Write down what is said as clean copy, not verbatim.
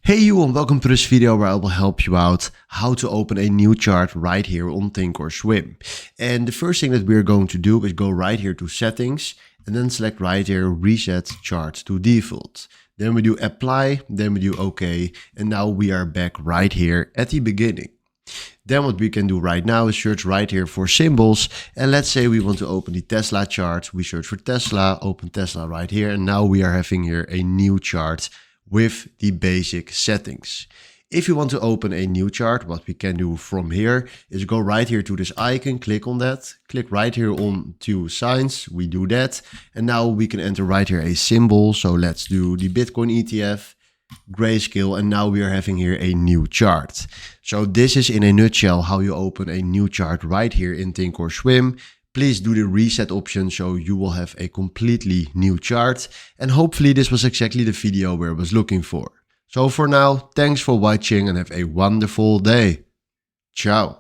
Hey you, and welcome to this video where I will help you out how to open a new chart right here on ThinkorSwim. And the first thing that we're going to do is go right here to settings and then select right here reset chart to default. Then we do apply, then we do OK, and now we are back right here at the beginning. Then what we can do right now is search right here for symbols, and let's say we want to open the Tesla chart. We search for Tesla, open Tesla right here, and now we are having here a new chart with the basic settings. If you want to open a new chart, what we can do from here is go right here to this icon, click on that, click right here on two signs, we do that, and now we can enter right here a symbol. So let's do the Bitcoin ETF, grayscale, and now we are having here a new chart. So this is in a nutshell how you open a new chart right here in ThinkorSwim. Please do the reset option so you will have a completely new chart, and hopefully this was exactly the video where I was looking for. So for now, thanks for watching and have a wonderful day. Ciao.